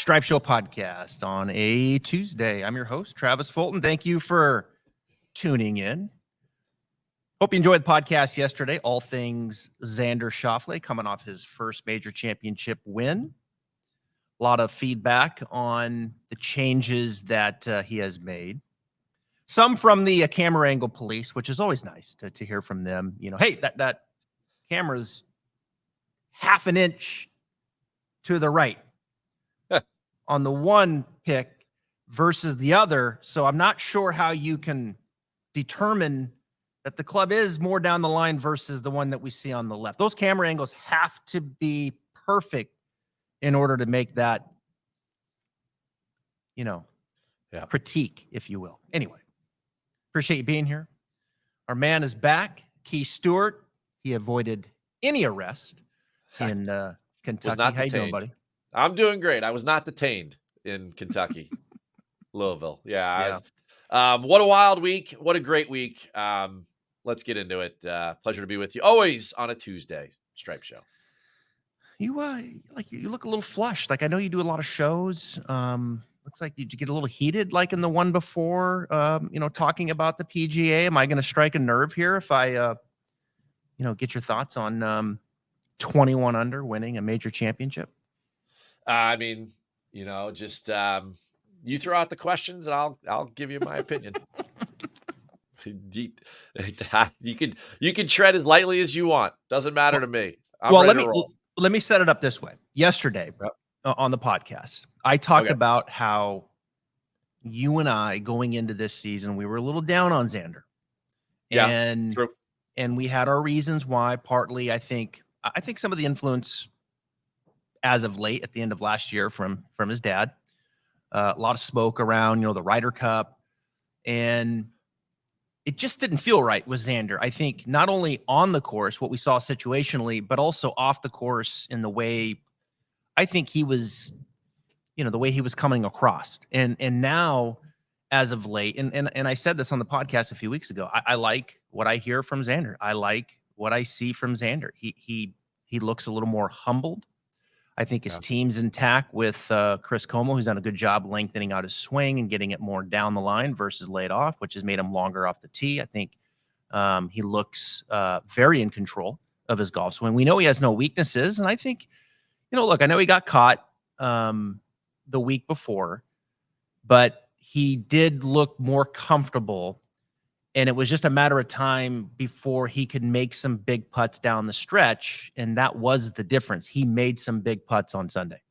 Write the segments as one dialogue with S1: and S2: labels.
S1: Stripe Show podcast on a Tuesday. I'm your host, Travis Fulton. Thank you for tuning in. Hope you enjoyed the podcast yesterday. All things Xander Schauffele coming off his first major championship win. A lot of feedback on the changes that he has made. Some from the camera angle police, which is always nice to hear from them. You know, hey, that camera's half an inch to the right on the one pick versus the other. So I'm not sure how you can determine that the club is more down the line versus the one that we see on the left. Those camera angles have to be perfect in order to make that, critique, if you will. Anyway, appreciate you being here. Our man is back, Stewart. He avoided any arrest in Kentucky. How you doing, buddy?
S2: I'm doing great. I was not detained in Kentucky, Louisville. Yeah. What a wild week. What a great week. Let's get into it. Pleasure to be with you. Always on a Tuesday, Stripe Show.
S1: You look a little flushed. Like, I know you do a lot of shows. Looks like, did you get a little heated like in the one before, talking about the PGA? Am I going to strike a nerve here if I, get your thoughts on 21 under winning a major championship?
S2: Just you throw out the questions and I'll give you my opinion. You can tread as lightly as you want. Doesn't matter to me.
S1: Let me set it up this way. Yesterday on the podcast, I talked about how you and I going into this season, we were a little down on Xander.
S2: Yeah, true.
S1: And we had our reasons why. Partly, I think some of the influence as of late at the end of last year from his dad, a lot of smoke around, the Ryder Cup, and it just didn't feel right with Xander. I think not only on the course, what we saw situationally, but also off the course in the way I think he was, the way he was coming across. And now, as of late, and I said this on the podcast a few weeks ago, I like what I hear from Xander. I like what I see from Xander. He looks a little more humbled. I think his team's intact with Chris Como, who's done a good job lengthening out his swing and getting it more down the line versus laid off, which has made him longer off the tee. I think he looks very in control of his golf swing. We know he has no weaknesses. And I think, look, I know he got caught the week before, but he did look more comfortable. And it was just a matter of time before he could make some big putts down the stretch. And that was the difference. He made some big putts on Sunday.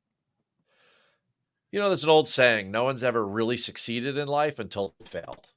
S2: There's an old saying, no one's ever really succeeded in life until it failed.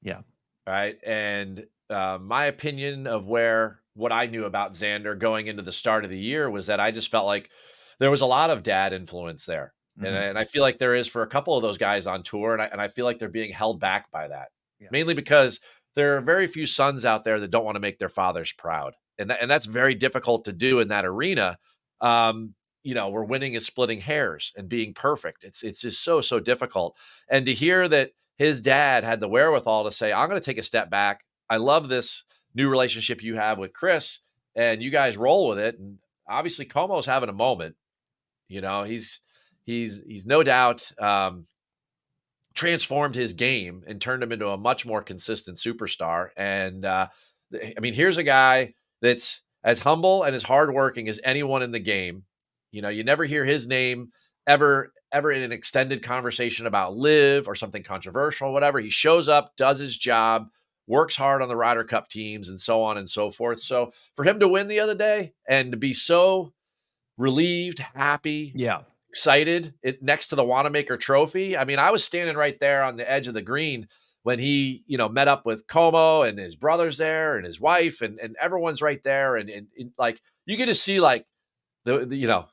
S1: Yeah.
S2: Right. And my opinion of what I knew about Xander going into the start of the year was that I just felt like there was a lot of dad influence there. Mm-hmm. And I feel like there is for a couple of those guys on tour. And I feel like they're being held back by that, mainly because there are very few sons out there that don't want to make their fathers proud. And that's very difficult to do in that arena. Where winning is splitting hairs and being perfect. It's just so difficult. And to hear that his dad had the wherewithal to say, I'm going to take a step back. I love this new relationship you have with Chris and you guys roll with it. And obviously Como's having a moment. He's no doubt, transformed his game and turned him into a much more consistent superstar. And here's a guy that's as humble and as hardworking as anyone in the game. You never hear his name ever in an extended conversation about live or something controversial, whatever. He shows up, does his job, works hard on the Ryder Cup teams and so on and so forth. So for him to win the other day and to be so relieved, happy, excited next to the Wanamaker Trophy. I was standing right there on the edge of the green when he, met up with Como and his brothers there and his wife and everyone's right there. And like, you get to see like the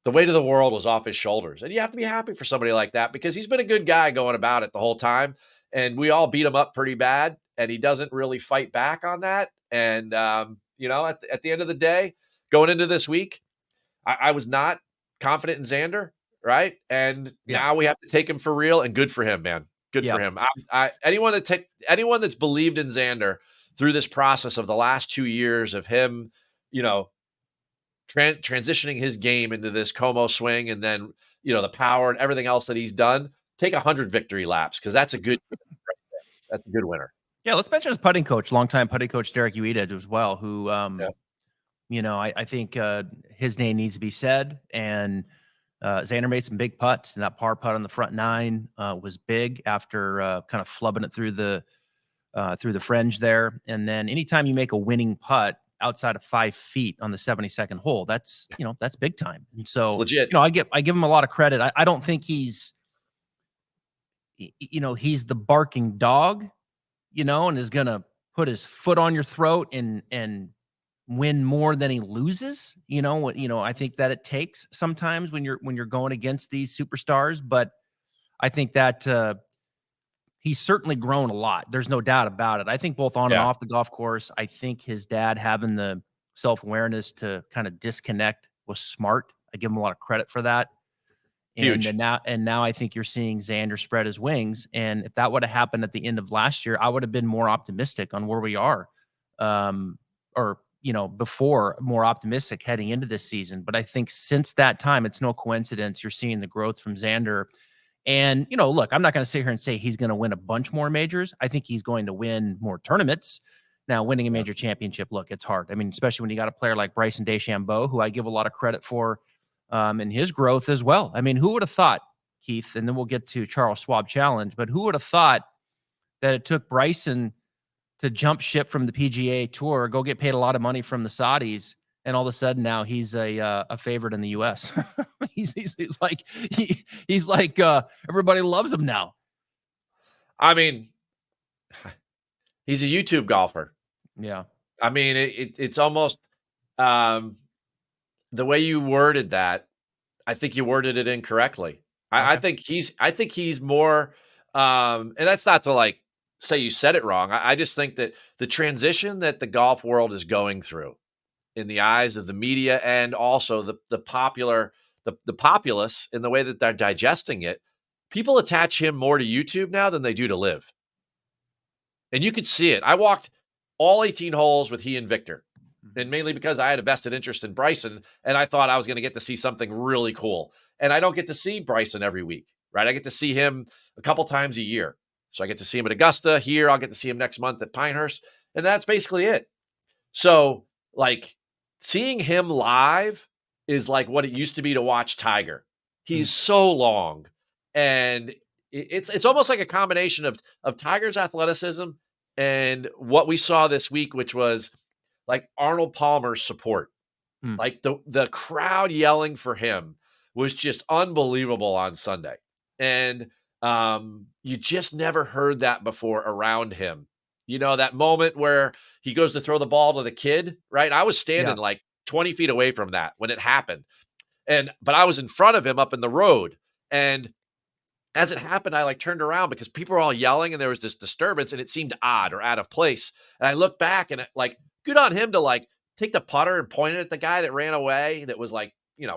S2: weight of the world was off his shoulders. And you have to be happy for somebody like that because he's been a good guy going about it the whole time. And we all beat him up pretty bad and he doesn't really fight back on that. And, at the end of the day, going into this week, I was not confident in Xander, right? And now we have to take him for real and good for him, man. Good for him. Anyone that's believed in Xander through this process of the last 2 years of him, transitioning his game into this Como swing and then, the power and everything else that he's done, take 100 victory laps because that's a good winner.
S1: Yeah, let's mention his putting coach, longtime putting coach Derek Ueda as well, who I think his name needs to be said. And Xander made some big putts, and that par putt on the front nine was big after kind of flubbing it through the fringe there. And then anytime you make a winning putt outside of 5 feet on the 72nd hole, that's big time. And
S2: It's
S1: so,
S2: legit.
S1: I give him a lot of credit. I don't think he's the barking dog, and is going to put his foot on your throat and win more than he loses. I think that it takes sometimes when you're going against these superstars, but I think that he's certainly grown a lot. There's no doubt about it. I think both on and off the golf course, I think his dad having the self-awareness to kind of disconnect was smart. I give him a lot of credit for that.
S2: Huge.
S1: And now I think you're seeing Xander spread his wings. And if that would have happened at the end of last year, I would have been more optimistic on where we are. Before, more optimistic heading into this season. But I think since that time, it's no coincidence you're seeing the growth from Xander. And, look, I'm not going to sit here and say he's going to win a bunch more majors. I think he's going to win more tournaments. Now, winning a major championship, look, it's hard. I mean, especially when you got a player like Bryson DeChambeau, who I give a lot of credit for and his growth as well. I mean, who would have thought, Keith, and then we'll get to Charles Schwab Challenge, but who would have thought that it took Bryson to jump ship from the PGA Tour, go get paid a lot of money from the Saudis, and all of a sudden now he's a favorite in the U.S. he's like everybody loves him now.
S2: I mean, he's a YouTube golfer.
S1: Yeah.
S2: I mean, it's almost the way you worded that. I think you worded it incorrectly. I think he's more, and that's not to like say you said it wrong. I just think that the transition that the golf world is going through in the eyes of the media and also the populace in the way that they're digesting it, people attach him more to YouTube now than they do to live. And you could see it. I walked all 18 holes with he and Victor, and mainly because I had a vested interest in Bryson, and I thought I was going to get to see something really cool. And I don't get to see Bryson every week, right? I get to see him a couple times a year. So I get to see him at Augusta. Here, I'll get to see him next month at Pinehurst. And that's basically it. So, like, seeing him live is like what it used to be to watch Tiger. He's so long. And it's almost like a combination of Tiger's athleticism and what we saw this week, which was like Arnold Palmer's support. Like the crowd yelling for him was just unbelievable on Sunday. And you just never heard that before around him. That moment where he goes to throw the ball to the kid, right? I was standing like 20 feet away from that when it happened. But I was in front of him up in the road. And as it happened, I like turned around because people were all yelling and there was this disturbance and it seemed odd or out of place. And I looked back and like, good on him to like take the putter and point it at the guy that ran away that was like,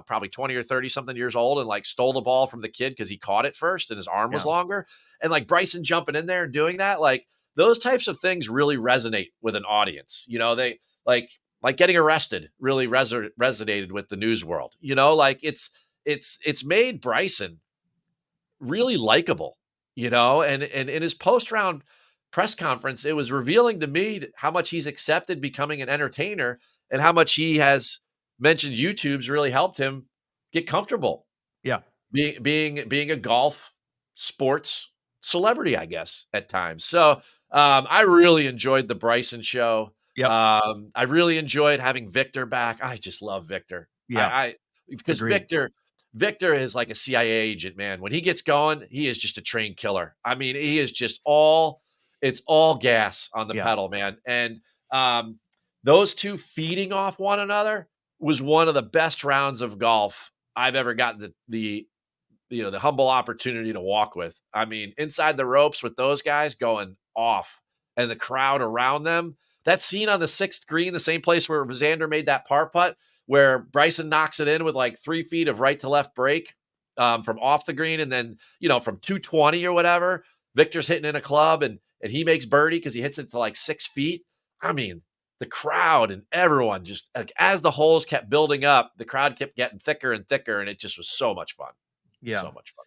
S2: probably 20 or 30 something years old and like stole the ball from the kid because he caught it first and his arm was longer. And like Bryson jumping in there and doing that, like those types of things really resonate with an audience. They like getting arrested really resonated with the news world. Like it's made Bryson really likable, and in his post-round press conference, it was revealing to me how much he's accepted becoming an entertainer and how much he has mentioned YouTube's really helped him get comfortable.
S1: Yeah.
S2: Being a golf sports celebrity, I guess, at times. So I really enjoyed the Bryson show.
S1: Yep.
S2: I really enjoyed having Victor back. I just love Victor.
S1: Yeah.
S2: Because
S1: Agreed.
S2: Victor is like a CIA agent, man. When he gets going, he is just a trained killer. I mean, he is just it's all gas on the pedal, man. And those two feeding off one another was one of the best rounds of golf I've ever gotten the humble opportunity to walk with. I mean, inside the ropes with those guys going off and the crowd around them. That scene on the 6th green, the same place where Xander made that par putt, where Bryson knocks it in with like 3 feet of right to left break from off the green. And then, from 220 or whatever, Victor's hitting in a club and he makes birdie because he hits it to like 6 feet. I mean, the crowd and everyone just like as the holes kept building up, the crowd kept getting thicker and thicker. And it just was so much fun.
S1: Yeah.
S2: So much fun.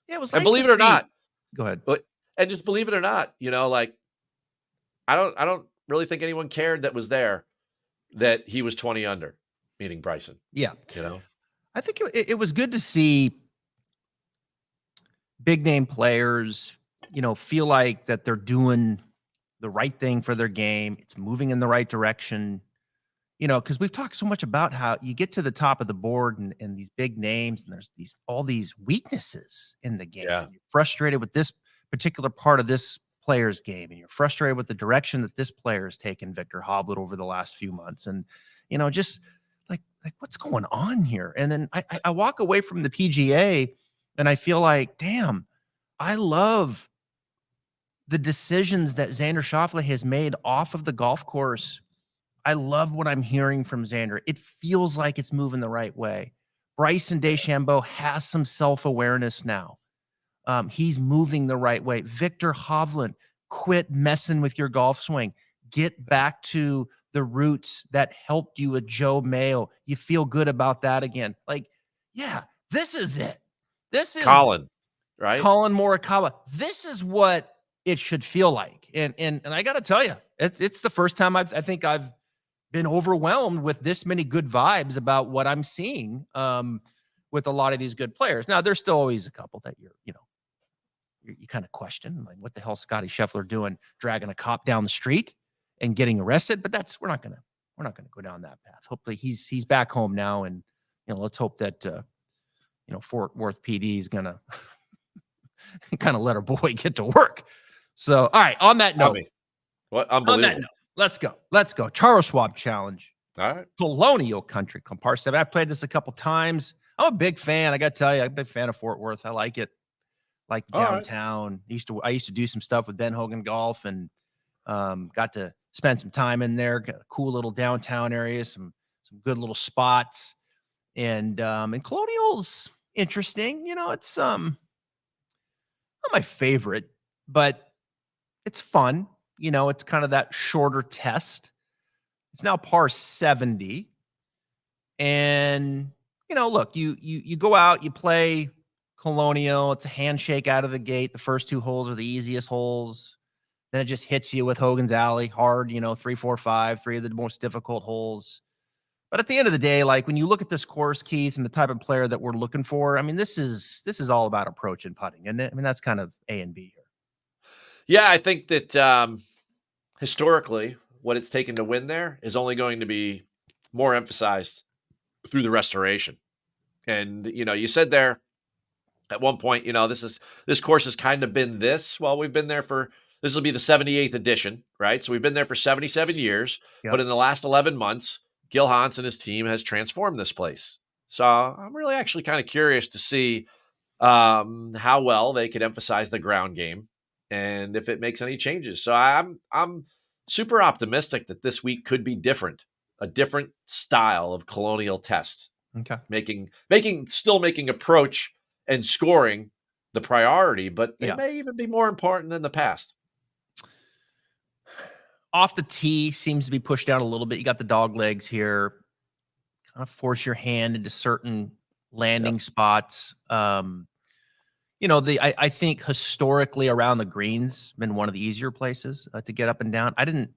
S1: Yeah, it was
S2: And
S1: nice
S2: believe
S1: to
S2: it or
S1: see.
S2: not,
S1: Go ahead.
S2: but and just believe it or not, like I don't really think anyone cared that was there that he was 20 under, meaning Bryson,
S1: Yeah.
S2: you know?
S1: I think it was good to see big name players, feel like that they're doing the right thing for their game. It's moving in the right direction. Because we've talked so much about how you get to the top of the board and these big names, and there's all these weaknesses in the game.
S2: Yeah.
S1: And you're frustrated with this particular part of this player's game, and you're frustrated with the direction that this player has taken Victor Hovland over the last few months. And, just like what's going on here? And then I walk away from the PGA and I feel like, damn, I love the decisions that Xander Schauffele has made off of the golf course. I love what I'm hearing from Xander. It feels like it's moving the right way. Bryson DeChambeau has some self-awareness now. He's moving the right way. Victor Hovland, quit messing with your golf swing. Get back to the roots that helped you with Joe Mayo. You feel good about that again. Like, yeah, this is it. This is
S2: Colin, right?
S1: Colin Morikawa. This is what it should feel like. And I got to tell you, it's the first time I think I've been overwhelmed with this many good vibes about what I'm seeing with a lot of these good players. Now, there's still always a couple that you kind of question, like, what the hell Scotty Scheffler doing, dragging a cop down the street and getting arrested? But we're not gonna go down that path. Hopefully, he's back home now, and let's hope that Fort Worth PD is gonna kind of let our boy get to work. So, all right. On that note,
S2: what unbelievable.
S1: Let's go. Charles Schwab Challenge.
S2: All right.
S1: Colonial Country Club Par 7. I've played this a couple times. I'm a big fan. I got to tell you, I'm a big fan of Fort Worth. I like it. Like downtown. Right. I used to do some stuff with Ben Hogan Golf, and got to spend some time in there. Got a cool little downtown area, some good little spots. And Colonial's interesting. It's not my favorite, but it's fun. It's kind of that shorter test. It's now par 70. And, look, you go out, you play Colonial. It's a handshake out of the gate. The first two holes are the easiest holes. Then it just hits you with Hogan's Alley hard, 3, 4, 5, three of the most difficult holes. But at the end of the day, like when you look at this course, Keith, and the type of player that we're looking for, I mean, this is all about approach and putting, isn't it? I mean, that's kind of A and B here.
S2: Yeah, I think that historically, what it's taken to win there is only going to be more emphasized through the restoration. And, you said there at one point, this course has kind of been this. Well, we've been there this will be the 78th edition, right? So we've been there for 77 years,
S1: Yep.
S2: But in the last 11 months, Gil Hans and his team has transformed this place. So I'm really actually kind of curious to see how well they could emphasize the ground game and if it makes any changes. So I'm super optimistic that this week could be different, a different style of Colonial test.
S1: Okay.
S2: Still making approach and scoring the priority, but they may even be more important than the past.
S1: Off the tee seems to be pushed down a little bit. You got the dog legs here. Kind of force your hand into certain landing spots. I think historically around the greens been one of the easier places to get up and down. I didn't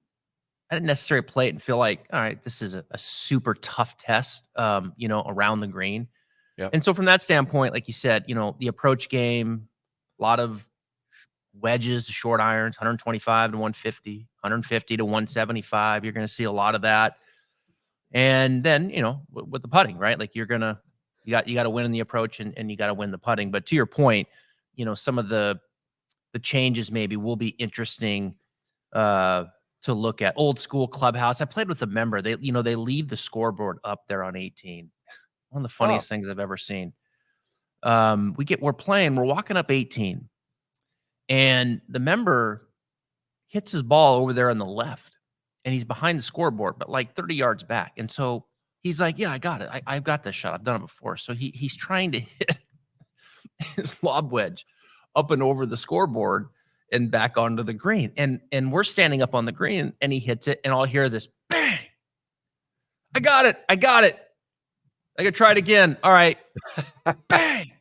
S1: necessarily play it and feel like, all right, this is a super tough test, around the green.
S2: Yep.
S1: And so from that standpoint, like you said, the approach game, a lot of wedges to short irons, 125 to 150, 150 to 175. You're going to see a lot of that. And then, with the putting, right? Like you got to win in the approach and you got to win the putting. But to your point, some of the changes maybe will be interesting to look at. Old school clubhouse. I played with a member. They leave the scoreboard up there on 18. One of the funniest things I've ever seen. We're walking up 18, and the member hits his ball over there on the left, and he's behind the scoreboard, but like 30 yards back. And so he's like, yeah, I got it. I've got this shot. I've done it before. So he's trying to hit his lob wedge up and over the scoreboard and back onto the green. And we're standing up on the green, and he hits it, and I'll hear this bang. I got it. I got to try it again. All right. Bang.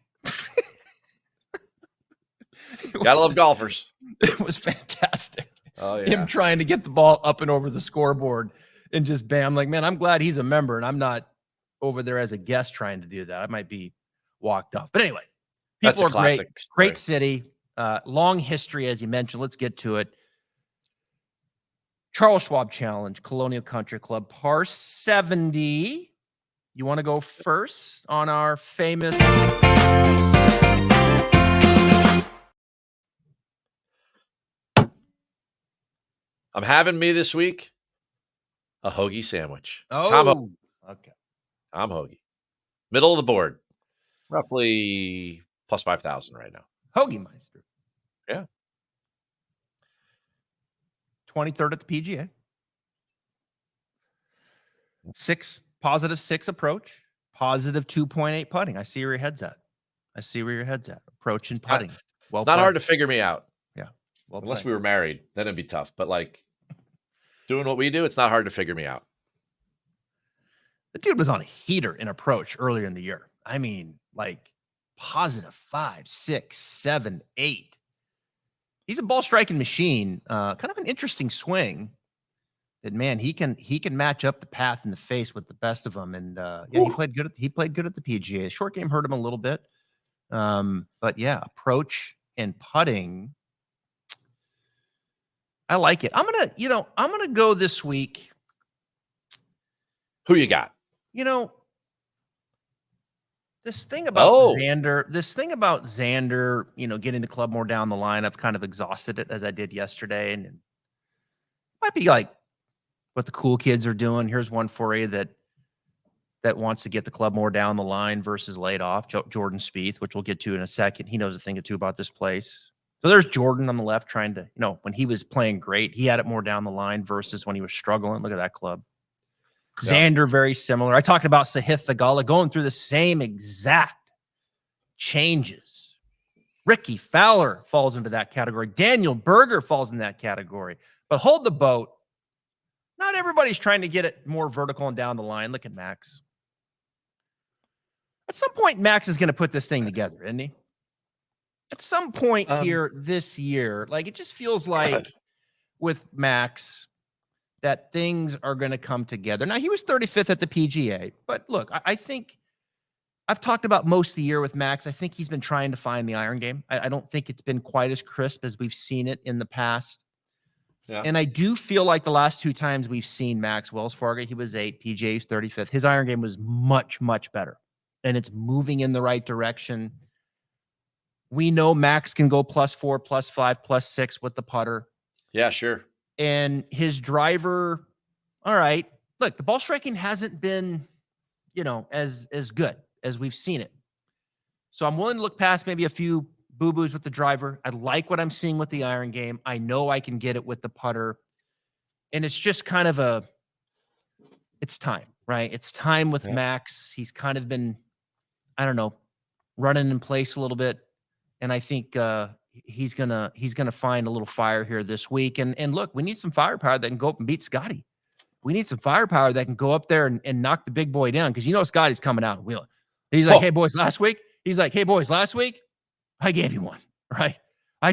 S2: Gotta love golfers.
S1: It was fantastic.
S2: Oh yeah.
S1: Him trying to get the ball up and over the scoreboard and just bam. Like, man, I'm glad he's a member and I'm not over there as a guest trying to do that. I might be walked off. But anyway,
S2: That's
S1: people
S2: a
S1: are great.
S2: classic story.
S1: Great city. Long history, as you mentioned. Let's get to it. Charles Schwab Challenge, Colonial Country Club, par 70. You want to go first on our famous...
S2: I'm having me this week a hoagie sandwich.
S1: Oh, okay.
S2: I'm hoagie. Middle of the board. Roughly plus 5,000 right now.
S1: Hoagie Meister.
S2: Yeah.
S1: 23rd at the PGA. Positive six approach, positive 2.8 putting. I see where your head's at. Approach and putting.
S2: It's not hard to figure me out.
S1: Yeah. Well
S2: Unless
S1: played.
S2: we were married, then it'd be tough. But like doing what we do, it's not hard to figure me out.
S1: The dude was on a heater in approach earlier in the year. I mean, like positive 5, 6, 7, 8. He's a ball striking machine. Kind of an interesting swing. But man, he can match up the path in the face with the best of them. And he played good at the PGA. Short game hurt him a little bit. But yeah, approach and putting. I like it. I'm gonna go this week.
S2: Who you got?
S1: This thing about Xander, getting the club more down the line. I've kind of exhausted it as I did yesterday. And it might be like what the cool kids are doing. Here's one for you that wants to get the club more down the line versus laid off. Jordan Spieth, which we'll get to in a second. He knows a thing or two about this place. So there's Jordan on the left trying to, when he was playing great, he had it more down the line versus when he was struggling. Look at that club. Yeah. Xander, very similar. I talked about Sahith Theegala going through the same exact changes. Ricky Fowler falls into that category. Daniel Berger falls in that category. But hold the boat. Not everybody's trying to get it more vertical and down the line. Look at Max. At some point, Max is going to put this thing together, isn't he? At some point here this year, like it just feels like with Max that things are going to come together. Now, he was 35th at the PGA, but look, I think I've talked about most of the year with Max. I think he's been trying to find the iron game. I don't think it's been quite as crisp as we've seen it in the past. Yeah. And I do feel like the last two times we've seen Max, Wells Fargo, he was 8, PGA, he's 35th. His iron game was much, much better. And it's moving in the right direction. We know Max can go +4, +5, +6 with the putter.
S2: Yeah, sure.
S1: And his driver, all right. Look, the ball striking hasn't been, as good as we've seen it. So I'm willing to look past maybe a few boo-boos with the driver. I like what I'm seeing with the iron game. I know I can get it with the putter. And it's just kind of it's time, right? It's time with Max. He's kind of been, running in place a little bit. And I think he's gonna find a little fire here this week. And look, we need some firepower that can go up and beat Scotty. We need some firepower that can go up there and knock the big boy down, because Scotty's coming out and wheeling. He's like, hey boys, last week I gave you one, right? I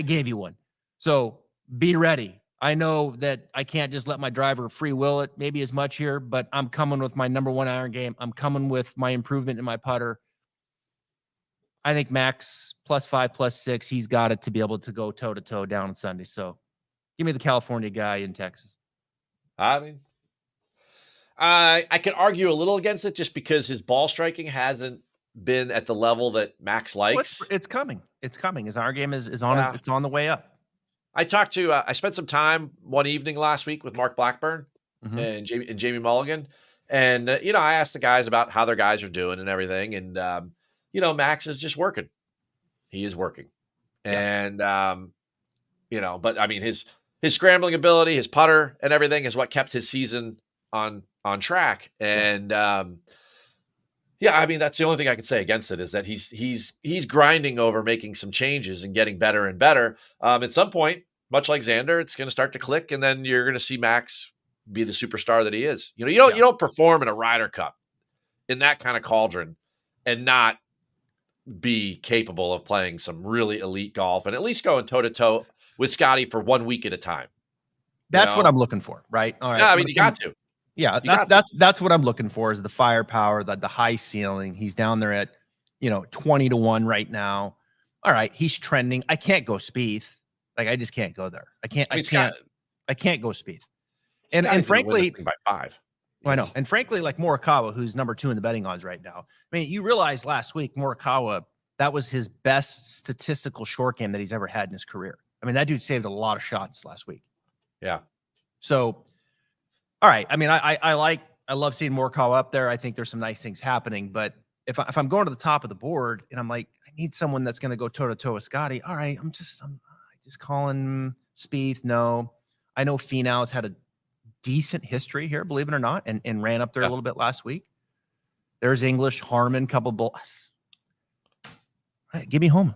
S1: gave you one. So be ready. I know that I can't just let my driver free will it maybe as much here, but I'm coming with my number one iron game. I'm coming with my improvement in my putter. I think Max +5, +6, he's got it to be able to go toe-to-toe down on Sunday. So give me the California guy in Texas.
S2: I mean, I can argue a little against it just because his ball striking hasn't been at the level that Max likes.
S1: Well, it's coming. It's coming. His iron game is on it's on the way up.
S2: I spent some time one evening last week with Mark Blackburn and Jamie Mulligan. And, I asked the guys about how their guys are doing and everything. And, Max is just working. He is working. And, but I mean, his scrambling ability, his putter and everything is what kept his season on track. And, I mean, that's the only thing I can say against it, is that he's grinding over making some changes and getting better and better. At some point, much like Xander, it's going to start to click, and then you're going to see Max be the superstar that he is. You don't perform in a Ryder Cup in that kind of cauldron and not be capable of playing some really elite golf and at least going toe to toe with Scotty for 1 week at a time. You
S1: That's what
S2: know?
S1: I'm looking for, right? All right.
S2: Yeah, I
S1: I'm
S2: mean,
S1: gonna
S2: you
S1: come.
S2: got to.
S1: Yeah,
S2: You got to.
S1: that's what I'm looking for is the firepower, the high ceiling. He's down there at 20-1 right now. All right, he's trending. I can't go Spieth. Like I just can't go there. I can't.
S2: I
S1: I
S2: mean, Scott
S1: can't. I can't go Spieth. And
S2: Scotty's going to win this
S1: frankly,
S2: thing by 5.
S1: well,
S2: You
S1: I
S2: know?
S1: know. And frankly, like Morikawa, who's number 2 in the betting odds right now. I mean, you realize last week Morikawa, that was his best statistical short game that he's ever had in his career. I mean, that dude saved a lot of shots last week.
S2: Yeah.
S1: So, all right. I mean, I love seeing Morikawa up there. I think there's some nice things happening. But if I'm going to the top of the board and I'm like, I need someone that's going to go toe to toe with Scotty. All right, I'm just calling Spieth. No, I know Finau's had a decent history here, believe it or not, and ran up there a
S2: Yeah.
S1: little bit last week. There's English, Harmon, couple balls. Right, give me home.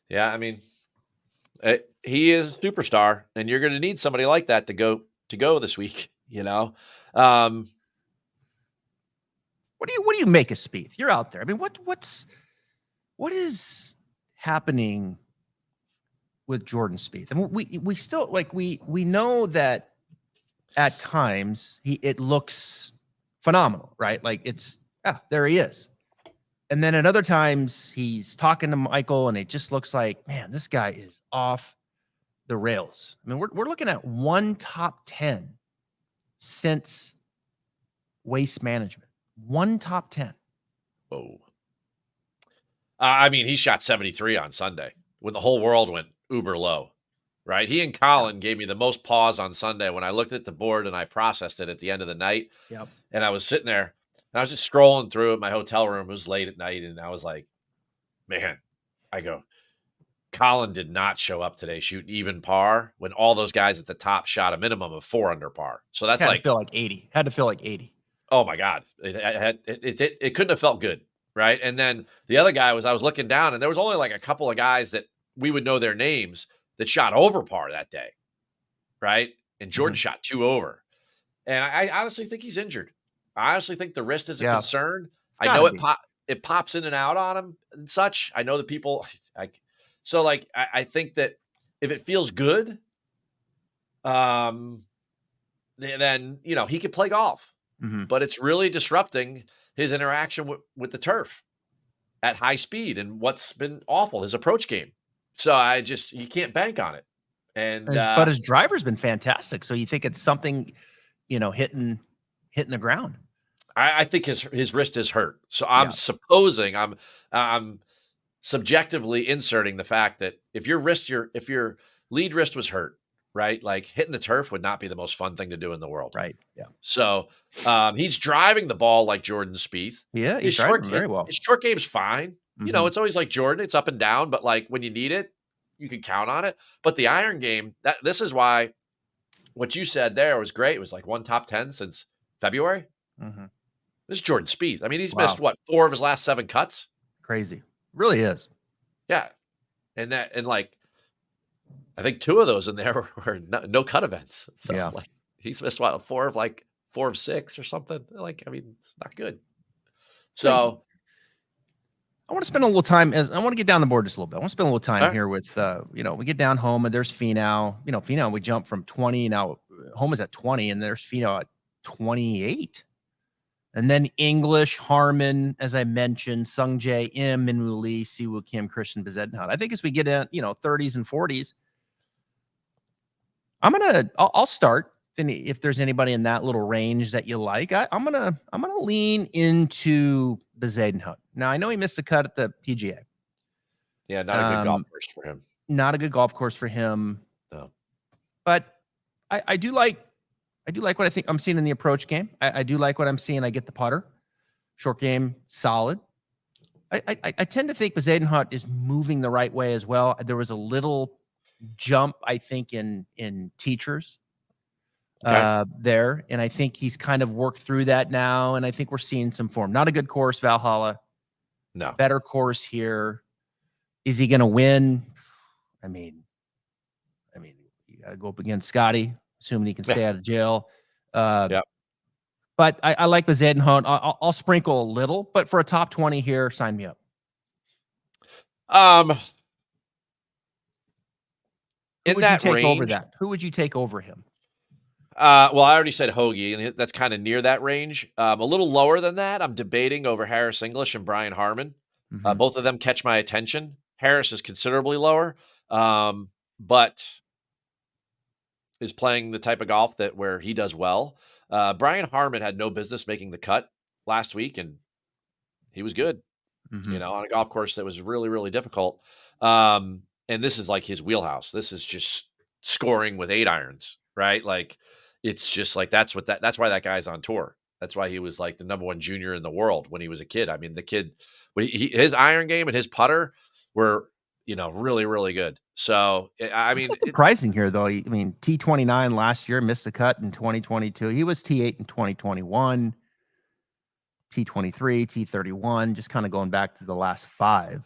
S2: Yeah, I mean, he is a superstar, and you're going to need somebody like that to go this week.
S1: What do you make of Spieth? You're out there. I mean, what is happening with Jordan Spieth? I mean, we still we know that at times it looks phenomenal, right? Like there he is. And then at other times he's talking to Michael and it just looks like, man, this guy is off the rails. I mean, we're looking at 1 top 10 since Waste Management. 1 top 10.
S2: Whoa. I mean, he shot 73 on Sunday when the whole world went uber low, right? He and Colin gave me the most pause on Sunday when I looked at the board and I processed it at the end of the night.
S1: Yep.
S2: And I was sitting there and I was just scrolling through at my hotel room. It was late at night. And I was like, man, I go, Colin did not show up today shooting even par when all those guys at the top shot a minimum of 4 under par. So that's
S1: Had
S2: like,
S1: to feel like 80. Had to feel like 80.
S2: oh my God, it couldn't have felt good. Right. And then the other guy I was looking down and there was only like a couple of guys that we would know their names that shot over par that day. Right. And Jordan shot 2 over. And I honestly think he's injured. I honestly think the wrist is a concern. I know it pops in and out on him and such. I know that people I think that if it feels good, then he could play golf. But it's really disrupting his interaction with the turf at high speed and what's been awful, his approach game. So you can't bank on it.
S1: But his driver's been fantastic. So you think it's something, hitting the ground.
S2: I think his wrist is hurt. So I'm supposing I'm subjectively inserting the fact that if your lead wrist was hurt, right? Like hitting the turf would not be the most fun thing to do in the world.
S1: Right. Yeah.
S2: So he's driving the ball like Jordan Spieth.
S1: Yeah, he's driving very well.
S2: His short game's fine. It's always like Jordan. It's up and down, but like when you need it, you can count on it. But the iron game, this is why what you said there was great. It was like 1 top 10 since February. This is Jordan Spieth. I mean, he's missed 4 of his last 7 cuts.
S1: Crazy. Really is.
S2: Yeah. And like, I think 2 of those in there were no cut events. So like he's missed 4 of 6 or something. Like, I mean, it's not good. So
S1: I want to spend a little time I want to get down the board just a little bit. I want to spend a little time here with, we get down home and there's Finau. Finau, we jump from 20. Now home is at 20 and there's Finau at 28. And then English, Harmon, as I mentioned, Sung Jae, Im, Minwoo Lee, Siwoo Kim, Christian Bezuidenhout. I think as we get in, 30s and 40s, I'll start. If there's anybody in that little range that you like, I'm gonna lean into Bezuidenhout. Now I know he missed a cut at the PGA.
S2: Yeah, not a good golf course for him.
S1: Not a good golf course for him.
S2: No,
S1: but I do like what I think I'm seeing in the approach game. I do like what I'm seeing. I get the putter, short game, solid. I tend to think Bezuidenhout is moving the right way as well. There was a little jump, I think, in teachers there, and I think he's kind of worked through that now. And I think we're seeing some form. Not a good course, Valhalla.
S2: No,
S1: better course here. Is he going to win? I mean, you got to go up against Scotty, assuming he can stay out of jail. But I like Bezuidenhout. I'll sprinkle a little, but for a top 20 here, sign me up.
S2: Um,
S1: Who
S2: in
S1: would you
S2: that
S1: take over
S2: range,
S1: that? Who would you take over him?
S2: well, I already said Hoagie, and that's kind of near that range. A little lower than that, I'm debating over Harris English and Brian Harmon.
S1: Mhm.
S2: Both of them catch my attention. Harris is considerably lower, but is playing the type of golf that where he does well. Brian Harmon had no business making the cut last week, and he was good.
S1: Mhm.
S2: On a golf course that was really, really difficult. And this is like his wheelhouse. This is just scoring with 8 irons, right? Like it's just like that's why that guy's on tour. That's why he was like the number one junior in the world when he was a kid. I mean, the kid when his iron game and his putter were, really, really good. So I mean,
S1: That's surprising here, though. I mean, T29 last year missed the cut in 2022. He was T8 in 2021, T23, T31, just kind of going back to the last 5.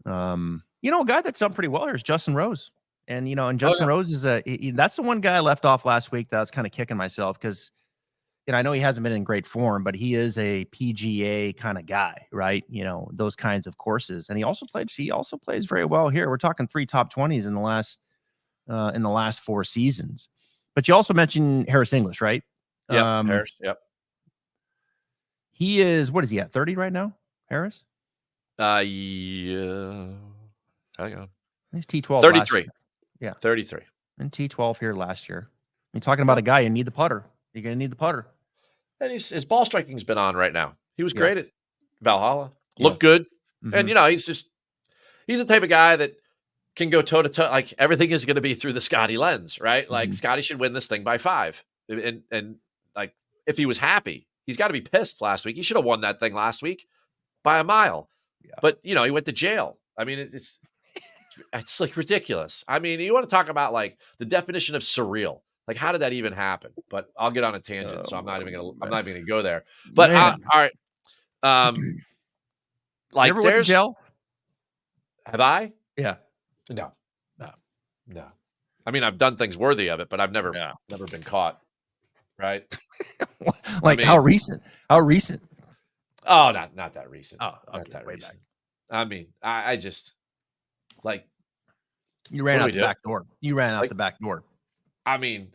S1: A guy that's done pretty well here is Justin Rose. And
S2: oh
S1: Justin
S2: yeah,
S1: Rose is that's the one guy I left off last week that I was kind of kicking myself because I know he hasn't been in great form, but he is a PGA kind of guy, right? Those kinds of courses. And he also plays very well here. We're talking 3 top 20s in the last 4 seasons. But you also mentioned Harris English, right?
S2: yep,
S1: Um,
S2: Harris, yep.
S1: he is what is he at 30 right now? Harris?
S2: Yeah, hang on,
S1: He's T12 last
S2: 33,
S1: year. Yeah.
S2: 33.
S1: And T12 here last year. You're talking about a guy you need the putter. You're gonna need the putter.
S2: And his ball striking's been on right now. He was
S1: Yeah.
S2: great at Valhalla.
S1: Yeah.
S2: Looked good. And
S1: Hmm.
S2: he's the type of guy that can go toe to toe. Like everything is going to be through the Scotty lens, right? Like
S1: Hmm.
S2: Scotty should win this thing by 5. And like if he was happy, he's got to be pissed last week. He should have won that thing last week by a mile.
S1: Yeah.
S2: But he went to jail. I mean, it's like ridiculous. I mean, you want to talk about like the definition of surreal. Like, how did that even happen? But I'll get on a tangent, so I'm not even gonna go there. But
S1: Man.
S2: all right. Um,
S1: You
S2: like
S1: ever went to
S2: there's
S1: jail?
S2: have I?
S1: Yeah.
S2: No,
S1: No.
S2: no. I mean, I've done things worthy of it, but I've
S1: Yeah.
S2: never been caught. Right? I
S1: Like how
S2: mean,
S1: recent? How recent?
S2: oh, not that recent.
S1: Oh,
S2: Not
S1: okay.
S2: that
S1: Way
S2: recent.
S1: back.
S2: I mean, I just like
S1: You
S2: what
S1: ran
S2: do
S1: out
S2: we
S1: the
S2: do?
S1: back door. You ran out
S2: Like,
S1: the back door.
S2: I mean,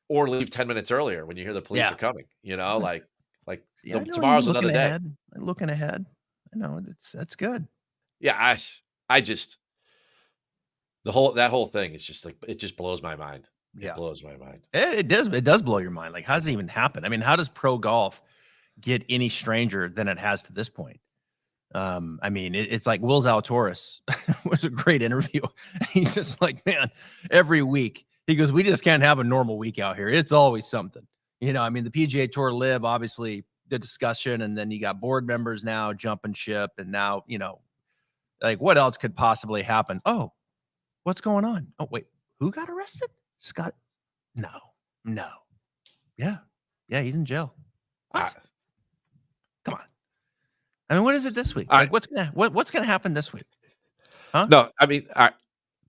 S2: or leave 10 minutes earlier when you hear the police
S1: Yeah.
S2: are coming. Like
S1: Yeah, I know you
S2: tomorrow's
S1: looking
S2: another day.
S1: ahead. Looking ahead. I know that's good.
S2: Yeah, I just that whole thing is just like it just blows my mind. It
S1: Yeah.
S2: blows my mind.
S1: It does blow your mind. Like, how does it even happen? I mean, how does pro golf get any stranger than it has to this point? I mean, it's like Will Zalatoris was a great interview. He's just like, man, every week he goes, we just can't have a normal week out here. It's always something. I mean, the PGA Tour Live, obviously the discussion, and then you got board members now jumping ship, and now like what else could possibly happen? Oh, what's going on? Oh, wait, who got arrested? Scott? No, no, yeah, yeah, he's in jail.
S2: I,
S1: What? Come on. I mean, what is it this week?
S2: I
S1: Like, what's gonna happen this week? Huh?
S2: no, I mean,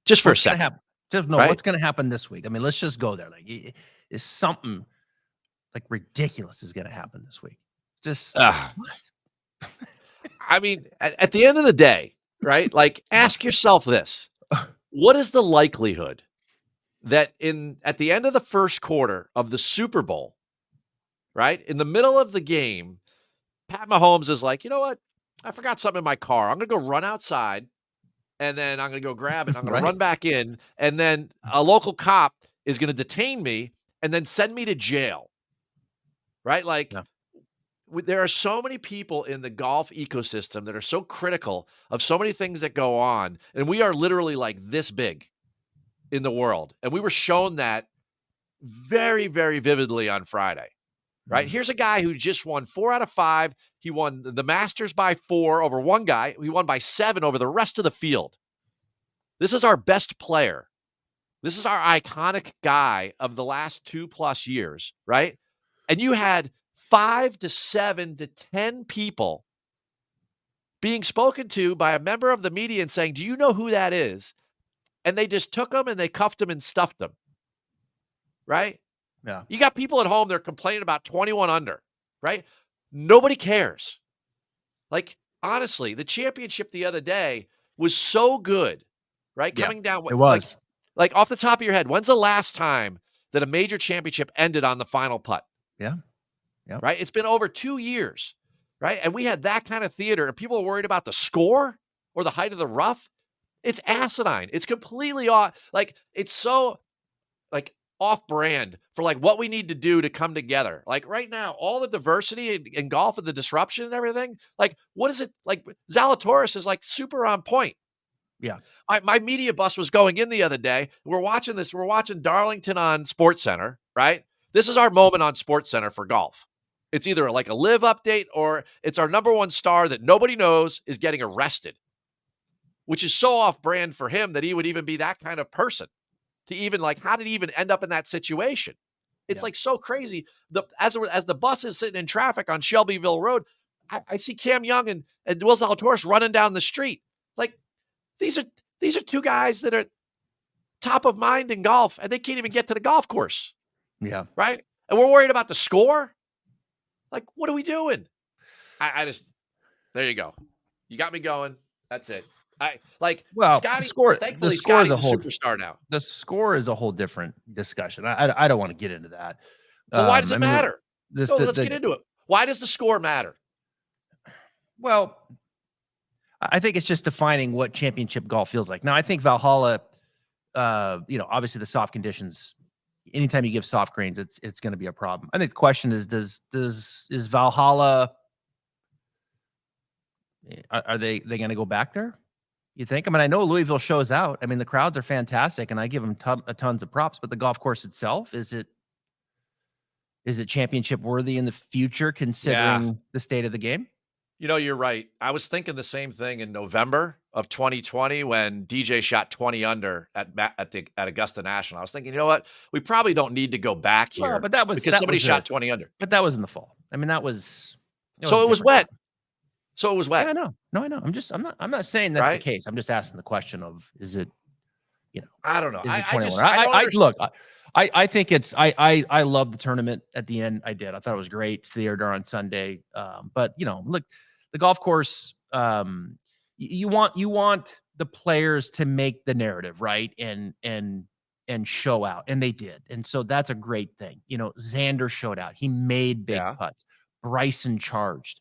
S2: just for a
S1: What's gonna
S2: second,
S1: happen? Just no.
S2: right?
S1: What's gonna happen this week? I mean, let's just go there. Like, is something like ridiculous is gonna happen this week? Just
S2: Uh,
S1: what?
S2: I mean, at the end of the day, right? Like, ask yourself this: what is the likelihood that at the end of the first quarter of the Super Bowl, right in the middle of the game, Pat Mahomes is like, you know what? I forgot something in my car. I'm gonna go run outside, and then I'm gonna go grab it. I'm gonna
S1: Right?
S2: run back in, and then a local cop is gonna detain me and then send me to jail. Right? Like
S1: Yeah.
S2: there are so many people in the golf ecosystem that are so critical of so many things that go on, and we are literally like this big in the world, and we were shown that very, very vividly on Friday. Right?
S1: Mhm.
S2: Here's a guy who just won 4 out of 5. He won the Masters by 4 over one guy. He won by 7 over the rest of the field. This is our best player. This is our iconic guy of the last 2+ years, right? And you had 5 to 7 to 10 people being spoken to by a member of the media and saying, "Do you know who that is?" And they just took him and they cuffed him and stuffed him. Right?
S1: Yeah.
S2: You got people at home, they're complaining about 21 under, right? Nobody cares. Like, honestly, the championship the other day was so good, right?
S1: Yeah.
S2: Coming down,
S1: It was.
S2: like off the top of your head, when's the last time that a major championship ended on the final putt,
S1: Yeah. Yeah.
S2: right? It's been over 2 years, right? And we had that kind of theater, and people are worried about the score or the height of the rough. It's asinine. It's completely off. Like, it's so like off brand for like what we need to do to come together. Like right now, all the diversity in golf and the disruption and everything. Like, what is it like? Zalatoris is like super on point.
S1: Yeah.
S2: My media bus was going in the other day. We're watching this. We're watching Darlington on Sports Center, right? This is our moment on Sports Center for golf. It's either like a live update or it's our number one star that nobody knows is getting arrested, which is so off brand for him that he would even be that kind of person to even like, how did he even end up in that situation? It's
S1: Yeah.
S2: like so crazy. As the bus is sitting in traffic on Shelbyville Road, I see Cam Young and Will Zalatoris running down the street. Like these are two guys that are top of mind in golf, and they can't even get to the golf course,
S1: Yeah.
S2: right? And we're worried about the score. Like, what are we doing? I just there you go. You got me going. That's it. I like
S1: Well,
S2: Scotty.
S1: the
S2: Thankfully,
S1: score is
S2: Scotty's
S1: a
S2: a
S1: whole
S2: superstar now.
S1: the score is a whole different discussion. I don't want to get into that.
S2: Well, why does
S1: I
S2: it
S1: mean,
S2: matter?
S1: this
S2: No, let's get into it. Why does the score matter?
S1: well, I think it's just defining what championship golf feels like. Now, I think Valhalla, obviously the soft conditions. Anytime you give soft greens, it's going to be a problem. I think the question is, is Valhalla? Are they going to go back there? You think? I mean, I know Louisville shows out. I mean, the crowds are fantastic, and I give them tons of props. But the golf course itself, is it championship worthy in the future, considering the state of the game?
S2: You know, you're right. I was thinking the same thing in November of 2020 when DJ shot 20 under at Augusta National. I was thinking, you know what? We probably don't need to go back
S1: Well,
S2: here
S1: but that was
S2: because somebody shot 20 under.
S1: But that was in the fall. I mean, that was
S2: So
S1: a
S2: it was
S1: different
S2: wet.
S1: time.
S2: So it was
S1: Yeah,
S2: wet.
S1: I know. No, I know. I'm not saying that's the
S2: Right?
S1: case. I'm just asking the question of, is it,
S2: I don't know.
S1: is it
S2: I
S1: 21?
S2: just I don't understand.
S1: Look, I think it's, I love the tournament at the end. I did. I thought it was great to the Airdar on Sunday. But look, the golf course, you want the players to make the narrative, right? And show out. And they did. And so that's a great thing. Xander showed out. He made big
S2: Yeah.
S1: putts. Bryson charged.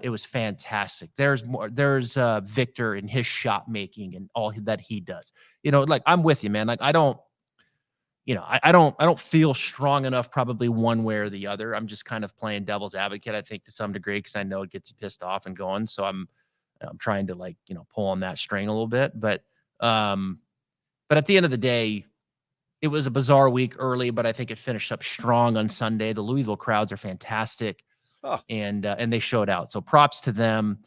S1: It was fantastic. There's more. There's Victor and his shot making and all that he does. Like, I'm with you, man. Like, I don't feel strong enough probably one way or the other. I'm just kind of playing devil's advocate, I think, to some degree, because I know it gets you pissed off and going. So I'm trying to pull on that string a little bit. But at the end of the day, it was a bizarre week early, but I think it finished up strong on Sunday. The Louisville crowds are fantastic.
S2: Oh.
S1: And they showed out. So props to them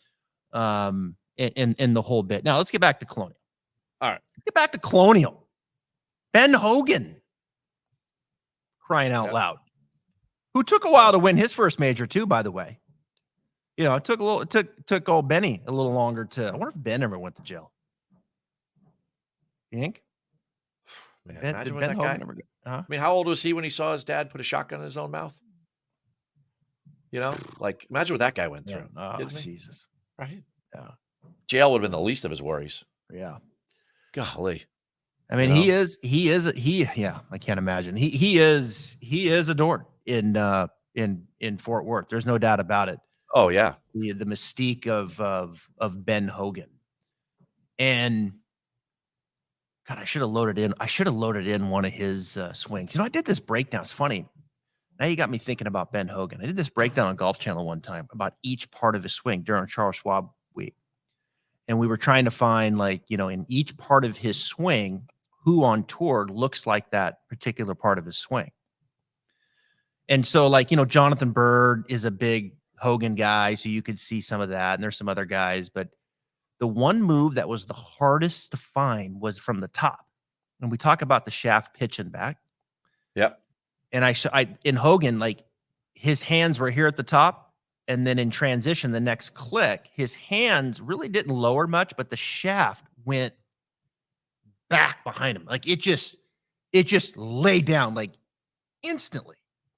S1: in the whole bit. Now let's get back to Colonial.
S2: All right.
S1: Let's get back to Colonial. Ben Hogan, crying out loud, who took a while to win his first major too, by the way. It took old Benny a little longer to. I wonder if Ben ever went to jail. You think?
S2: Man,
S1: Ben,
S2: imagine
S1: did
S2: when
S1: Ben
S2: that guy.
S1: Hogan ever
S2: I mean, how old was he when he saw his dad put a shotgun in his own mouth? Like, imagine what that guy went through.
S1: Oh, Jesus.
S2: Right?
S1: Yeah.
S2: Jail would have been the least of his worries.
S1: Yeah.
S2: Golly.
S1: I mean, he yeah, I can't imagine. He is adored in Fort Worth. There's no doubt about it.
S2: Oh, yeah.
S1: The mystique of Ben Hogan. And God, I should have loaded in one of his swings. I did this breakdown. It's funny. Now you got me thinking about Ben Hogan. I did this breakdown on Golf Channel one time about each part of his swing during Charles Schwab week. And we were trying to find, in each part of his swing, who on tour looks like that particular part of his swing. And so, Jonathan Bird is a big Hogan guy, so you could see some of that. And there's some other guys. But the one move that was the hardest to find was from the top. And we talk about the shaft pitching back.
S2: Yep.
S1: And in Hogan, his hands were here at the top, and then in transition, the next click, his hands really didn't lower much, but the shaft went back behind him. It just laid down. instantly.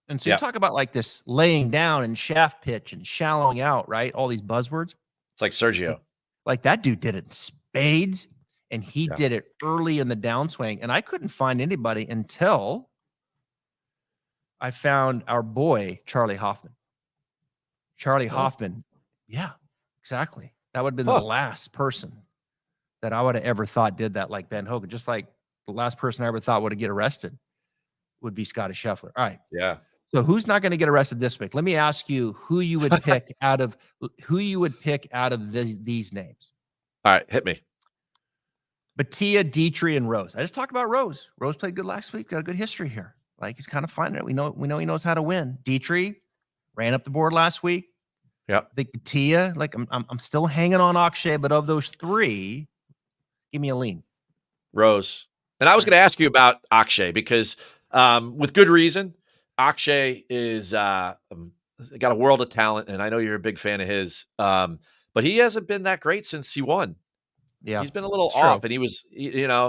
S1: And so you
S2: Yeah.
S1: talk about like this laying down and shaft pitch and shallowing out, right? All these buzzwords.
S2: It's like
S1: Like,
S2: Sergio.
S1: like that dude did it in spades, and he
S2: Yeah.
S1: did it early in the downswing. And I couldn't find anybody until I found our boy, Charlie Hoffman. Charlie
S2: Oh.
S1: Hoffman. Yeah, exactly. That would have been the
S2: Huh.
S1: last person that I would have ever thought did that like Ben Hogan. Just like the last person I ever thought would get arrested would be Scotty Scheffler. All right.
S2: Yeah.
S1: So who's not going to get arrested this week? Let me ask you who you would pick out of these names.
S2: All right. Hit me.
S1: Batia, Dietrich, and Rose. I just talked about Rose. Rose played good last week. Got a good history here. Like he's kind of finding it. We know he knows how to win. Dietrich ran up the board last week.
S2: Yep.
S1: I think Batia, like I'm still hanging on Akshay, but of those three, give me a lean.
S2: Rose. And I was going to ask you about Akshay because with good reason, Akshay is got a world of talent, and I know you're a big fan of his. But he hasn't been that great since he won.
S1: Yeah,
S2: He's been a little
S1: it's
S2: off,
S1: true.
S2: and he was,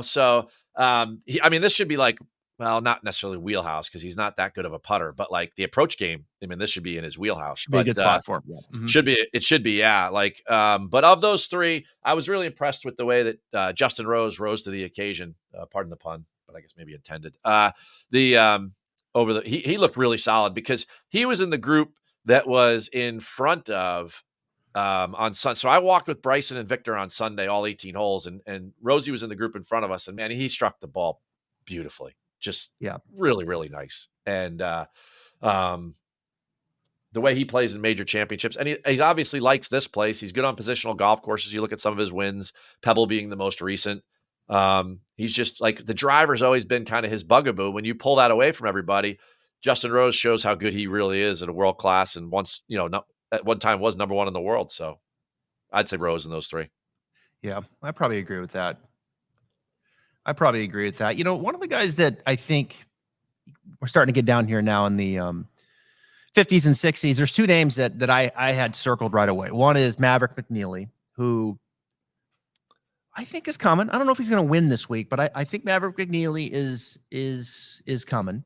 S2: so I mean, this should be like, well, not necessarily wheelhouse because he's not that good of a putter, but like the approach game. I mean, this should be in his wheelhouse.
S1: Should be a
S2: But
S1: good spot for him. Yeah.
S2: it should be, yeah. Like, but of those three, I was really impressed with the way that Justin Rose rose to the occasion. Pardon the pun, but I guess maybe intended. He looked really solid because he was in the group that was in front of on Sunday. So I walked with Bryson and Victor on Sunday, all 18 holes, and Rosie was in the group in front of us, and man, he struck the ball beautifully. Just really, really nice. And the way he plays in major championships, and he obviously likes this place. He's good on positional golf courses. You look at some of his wins, Pebble being the most recent. He's just like the driver's always been kind of his bugaboo. When you pull that away from everybody, Justin Rose shows how good he really is at a world class, and once at one time was number one in the world. So I'd say Rose in those three.
S1: Yeah, I probably agree with that. One of the guys that I think we're starting to get down here now in the 50s and 60s, there's two names that I had circled right away. One is Maverick McNeely, who I think is coming. I don't know if he's going to win this week, but I think Maverick McNeely is coming.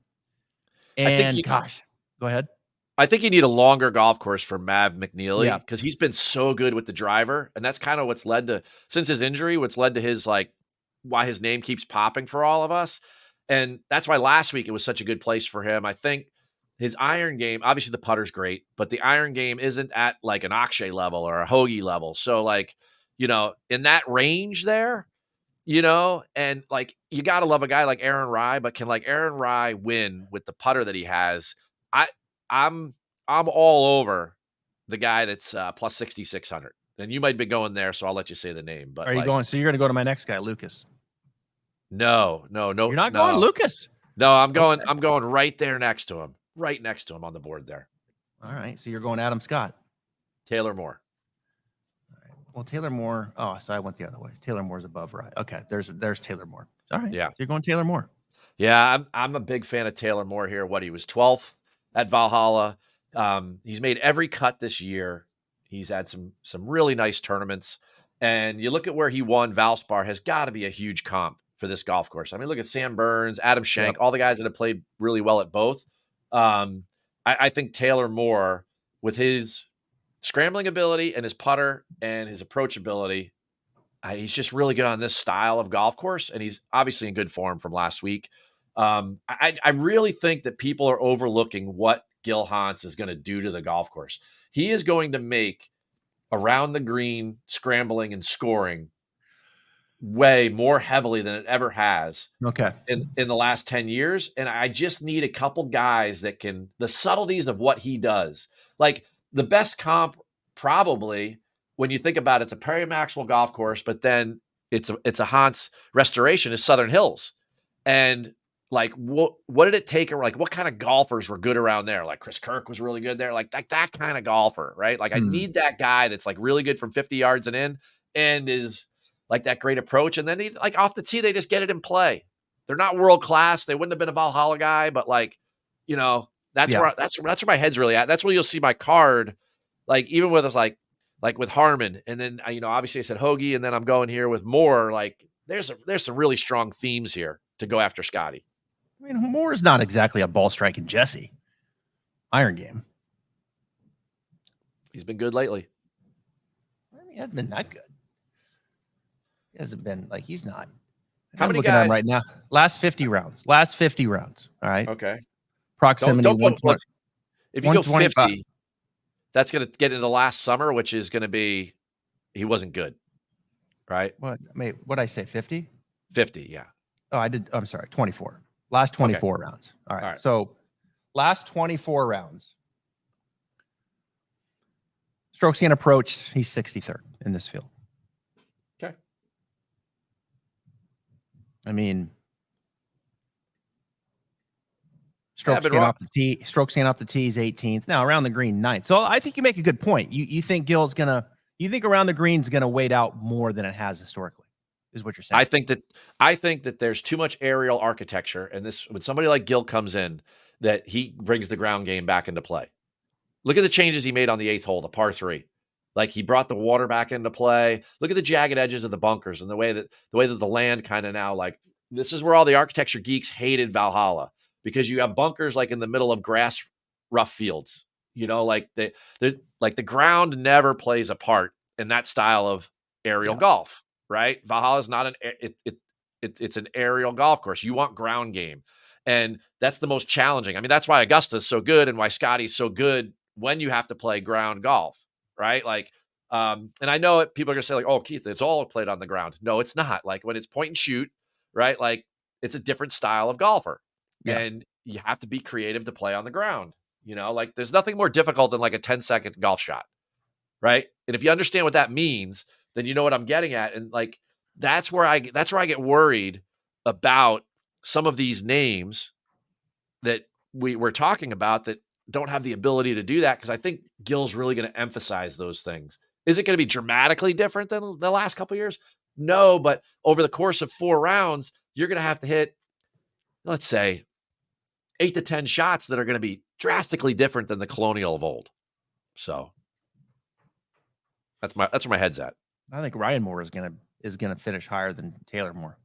S1: And go ahead.
S2: I think you need a longer golf course for Mav McNeely because he's been so good with the driver. And that's kind of what's led to, since his injury, what's led to his, like, why his name keeps popping for all of us. And that's why last week it was such a good place for him. I think his iron game, obviously the putter's great, but the iron game isn't at like an Akshay level or a Hoagie level. So like, in that range there, and like, you got to love a guy like Aaron Rye, but can like Aaron Rye win with the putter that he has? I'm all over the guy that's plus 6,600. And you might be going there, so I'll let you say the name. But
S1: are you going? So you're going to go to my next guy, Lucas?
S2: No.
S1: You're not going Lucas.
S2: No, I'm going. Okay. I'm going right there next to him, on the board there.
S1: All right. So you're going Adam Scott,
S2: Taylor Moore.
S1: All right. Well, Taylor Moore. Oh, so I went the other way. Taylor Moore's above, right? Okay. There's Taylor Moore. All right.
S2: Yeah.
S1: So you're going Taylor Moore.
S2: Yeah, I'm a big fan of Taylor Moore here. He was 12th at Valhalla. He's made every cut this year. He's had some really nice tournaments. And you look at where he won, Valspar has got to be a huge comp for this golf course. I mean, look at Sam Burns, Adam Schenk, all the guys that have played really well at both. I think Taylor Moore, with his scrambling ability and his putter and his approach ability, he's just really good on this style of golf course. And he's obviously in good form from last week. I really think that people are overlooking what Gil Hans is going to do to the golf course. He is going to make around the green scrambling and scoring way more heavily than it ever has in the last 10 years. And I just need a couple guys that can, the subtleties of what he does. Like the best comp probably, when you think about it, it's a Perry Maxwell golf course, but then it's a Hans restoration is Southern Hills. And like, what did it take? Or like, what kind of golfers were good around there? Like Chris Kirk was really good there. Like that kind of golfer, right? Like I need that guy that's like really good from 50 yards and in, and is like that great approach. And then he, like off the tee, they just get it in play. They're not world class. They wouldn't have been a Valhalla guy, but like, that's where my head's really at. That's where you'll see my card. Like even with us, like with Harmon, and then obviously I said Hoagie, and then I'm going here with Moore. Like there's some really strong themes here to go after Scotty.
S1: I mean, Moore's not exactly a ball striking Jesse. Iron game.
S2: He's been good lately.
S1: I mean, he hasn't been that good. He hasn't been like he's not.
S2: How
S1: I'm
S2: many
S1: looking at him
S2: guys?
S1: right now. Last 50 rounds. Last 50 rounds. All right.
S2: Okay.
S1: Proximity
S2: Don't go.
S1: 120,
S2: If you go
S1: 125.
S2: 50, that's going to get into last summer, which is going to be he wasn't good, right?
S1: What? I mean, what I say? 50?
S2: 50, yeah.
S1: Oh, I did. I'm sorry. 24. Last
S2: Okay.
S1: 24 rounds. All right.
S2: All right.
S1: So last 24 rounds. Strokes gained approach. He's 63rd in this field.
S2: Okay.
S1: I mean, strokes
S2: been
S1: gained
S2: wrong.
S1: off the tee. Strokes gained off the tee is 18th. Now around the green 9th. So I think you make a good point. You think Gill's gonna. You think around the green's gonna wait out more than it has historically, is what you're saying.
S2: I think that there's too much aerial architecture, and this when somebody like Gill comes in, that he brings the ground game back into play. Look at the changes he made on the 8th hole, the par 3. Like he brought the water back into play. Look at the jagged edges of the bunkers and the way that the land kind of now like this is where all the architecture geeks hated Valhalla because you have bunkers like in the middle of grass rough fields. You know, like the ground never plays a part in that style of aerial golf, right? Valhalla is not it's an aerial golf course. You want ground game. And that's the most challenging. I mean, that's why Augusta's so good and why Scotty's so good when you have to play ground golf, right? Like, and I know it, people are gonna say, like, oh, Keith, it's all played on the ground. No, it's not. Like when it's point and shoot, right? Like it's a different style of golfer.
S1: Yeah.
S2: And you have to be creative to play on the ground. You know, like there's nothing more difficult than like a 10-second golf shot, right? And if you understand what that means, then you know what I'm getting at. And like that's where I get worried about some of these names that we're talking about that don't have the ability to do that because I think Gill's really going to emphasize those things. Is it going to be dramatically different than the last couple of years? No, but over the course of 4 rounds, you're going to have to hit, let's say, 8 to 10 shots that are going to be drastically different than the Colonial of old. So that's where my head's at.
S1: I think Ryan Moore is gonna finish higher than Taylor Moore.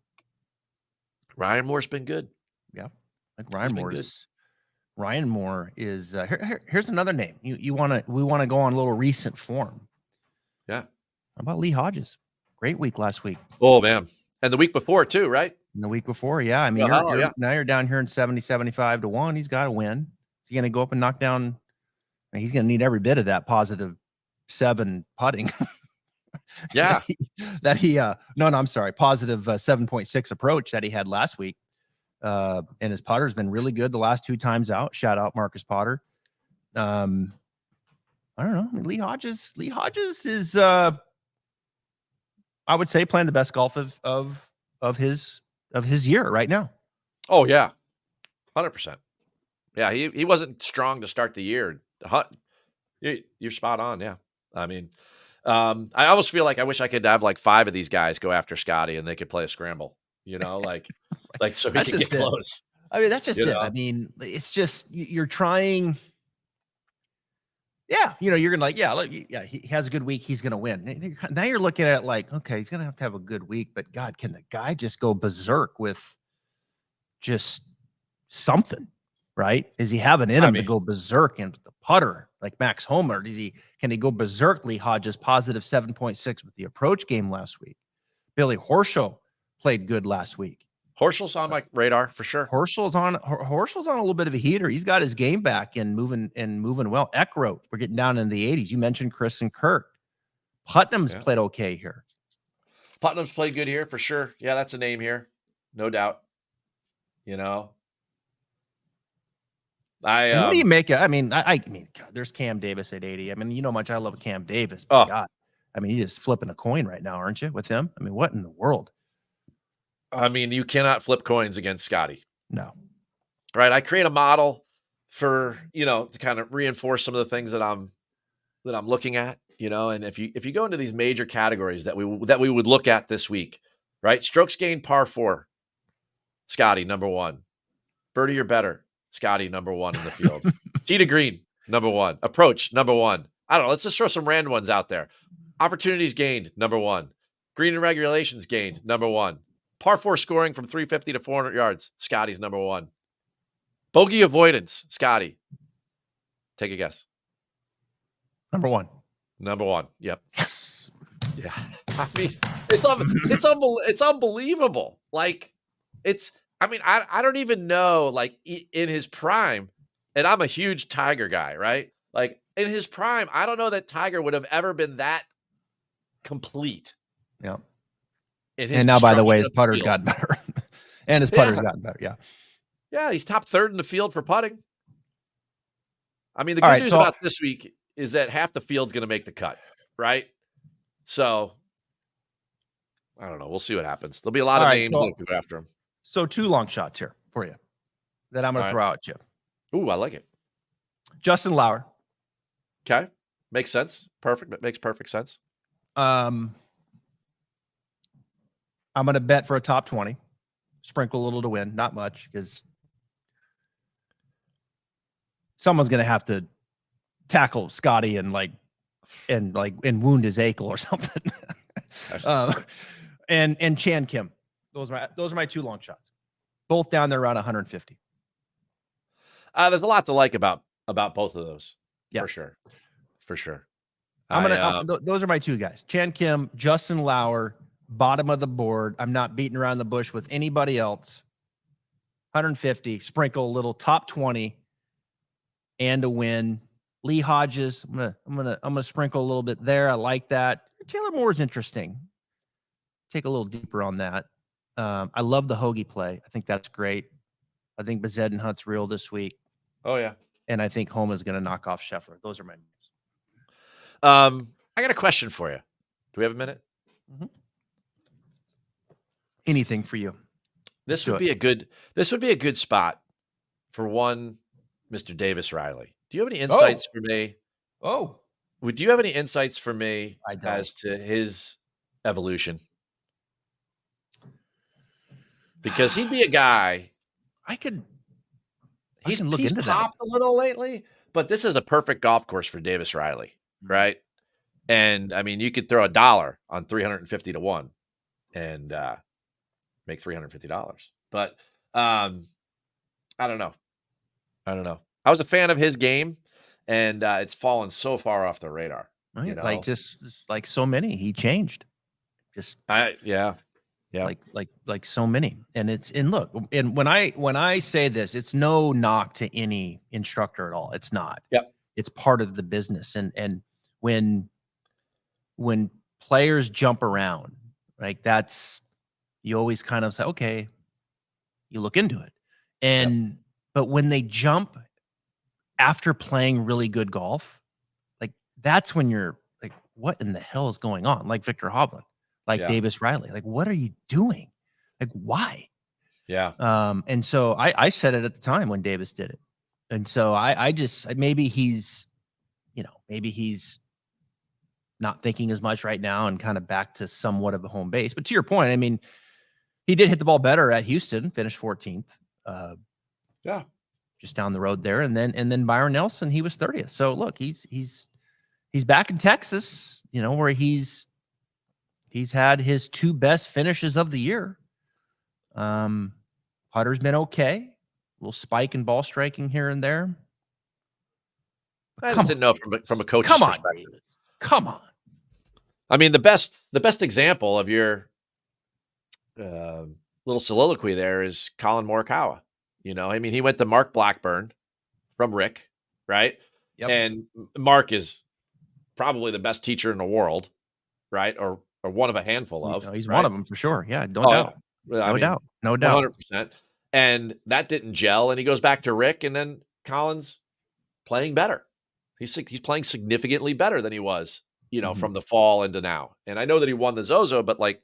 S2: Ryan Moore's been good.
S1: Yeah, like Ryan Moore is. Here's another name. We want to go on a little recent form.
S2: Yeah.
S1: How about Lee Hodges? Great week last week.
S2: Oh man, and the week before too, right?
S1: And the week before, yeah. I mean, now you're down here in 70, 75 to 1. He's got to win. Is he going to go up and knock down? I mean, he's going to need every bit of that positive 7 putting.
S2: Yeah.
S1: I'm sorry. Positive 7.6 approach that he had last week. And his putter's been really good the last 2 times out. Shout out Marcus Potter. I don't know. I mean, Lee Hodges is I would say playing the best golf of his year right now.
S2: Oh yeah. 100%. Yeah, he wasn't strong to start the year. You're spot on, yeah. I mean, I almost feel like I wish I could have like 5 of these guys go after Scotty and they could play a scramble, you know, like so he can get close.
S1: I mean, that's just it. I mean, it's just you're trying. Yeah, you're gonna like, he has a good week, he's gonna win. Now you're looking at it like, okay, he's gonna have to have a good week, but God, can the guy just go berserk with just something, right? Is he having in him to go berserk and the putter like Max Homer? Can he go berserk? Lee Hodges positive 7.6 with the approach game last week. Billy Horschel played good last week.
S2: Horschel's on my radar for sure.
S1: Horschel's on a little bit of a heater. He's got his game back and moving well. Eckroat, we're getting down in the 80s. You mentioned Chris and Kirk. Putnam's played okay here.
S2: Putnam's played good here for sure. Yeah, that's a name here, no doubt. You know,
S1: what do you make it? I mean, God, there's Cam Davis at 80. I mean, you know how much I love Cam Davis. But God, I mean, you're just flipping a coin right now, aren't you, with him? I mean, what in the world?
S2: I mean, you cannot flip coins against Scotty.
S1: No.
S2: Right. I create a model for, to kind of reinforce some of the things that I'm looking at, and if you go into these major categories that we would look at this week, right? Strokes gained par 4, Scotty, number 1. Birdie or better, Scotty, number 1 in the field. Tee to green, number 1. Approach, number 1. I don't know. Let's just throw some random ones out there. Opportunities gained, number 1. Green and regulations gained, number 1. Par 4 scoring from 350 to 400 yards, Scotty's number 1. Bogey avoidance, Scotty. Take a guess.
S1: Number one.
S2: Number one. Yep.
S1: Yes.
S2: Yeah. I mean, it's unbelievable. Like, I don't even know, like, in his prime, and I'm a huge Tiger guy, right? Like, in his prime, I don't know that Tiger would have ever been that complete.
S1: Yeah.
S2: In his
S1: And now, by the way, his
S2: destruction of the
S1: putter's
S2: field.
S1: gotten better. And his putter's gotten better. Yeah.
S2: Yeah, he's top third in the field for putting. I mean, the
S1: All
S2: good
S1: right,
S2: news
S1: so
S2: about this week is that half the field's going to make the cut, right? So, I don't know. We'll see what happens. There'll be a lot of names that go after him.
S1: So 2 long shots here for you that I'm going to throw out at you.
S2: Ooh, I like it.
S1: Justin Lauer.
S2: Okay. Makes sense. Perfect. It makes perfect sense.
S1: I'm going to bet for a top 20. Sprinkle a little to win. Not much, because someone's going to have to tackle Scotty and wound his ankle or something. And Chan Kim. Those are my 2 long shots. Both down there around 150.
S2: There's a lot to like about both of those. Yeah. For sure.
S1: Those are my 2 guys. Chan Kim, Justin Lauer, bottom of the board. I'm not beating around the bush with anybody else. 150, sprinkle a little top 20 and a win. Lee Hodges, I'm gonna sprinkle a little bit there. I like that. Taylor Moore's interesting. Take a little deeper on that. I love the Hoagie play. I think that's great. I think Bezed and Hunt's real this week.
S2: Oh yeah.
S1: And I think Homa is going to knock off Scheffler. Those are my names.
S2: I got a question for you. Do we have a minute?
S1: Mm-hmm. Anything for you.
S2: This would be a good spot for one, Mr. Davis Riley. Do you have any insights for me? Do you have any insights for me as to his evolution? Because he'd be a guy. He's popped a little lately, but this is a perfect golf course for Davis Riley, right? And I mean, you could throw $1 on 350 to 1 and make $350. But I don't know. I was a fan of his game, and it's fallen so far off the radar.
S1: Right? You know? Like just like so many, he changed.
S2: Yeah.
S1: Like so many. And look, and when I say this, it's no knock to any instructor at all. It's not.
S2: Yep.
S1: It's part of the business. And when players jump around, like you always kind of say, okay, you look into it. But when they jump after playing really good golf, like that's when you're like, what in the hell is going on? Like Victor Hovland. Like Davis Riley, like, what are you doing? Like, why?
S2: Yeah.
S1: And so I said it at the time when Davis did it. And so I just, maybe he's not thinking as much right now and kind of back to somewhat of a home base. But to your point, I mean, he did hit the ball better at Houston, finished 14th. Just down the road there. And then Byron Nelson, he was 30th. So look, he's back in Texas, where he's had his 2 best finishes of the year. Putter's been okay. A little spike in ball striking here and there.
S2: I just didn't know from a coach's perspective.
S1: Come on.
S2: I mean, the best example of your little soliloquy there is Colin Morikawa. I mean, he went to Mark Blackburn from Rick, right?
S1: Yep.
S2: And Mark is probably the best teacher in the world, right? Or one of a handful of.
S1: He's one of them for sure. Yeah, no doubt. No doubt.
S2: 100%. And that didn't gel. And he goes back to Rick, and then Colin's playing better. He's playing significantly better than he was, from the fall into now. And I know that he won the Zozo, but like,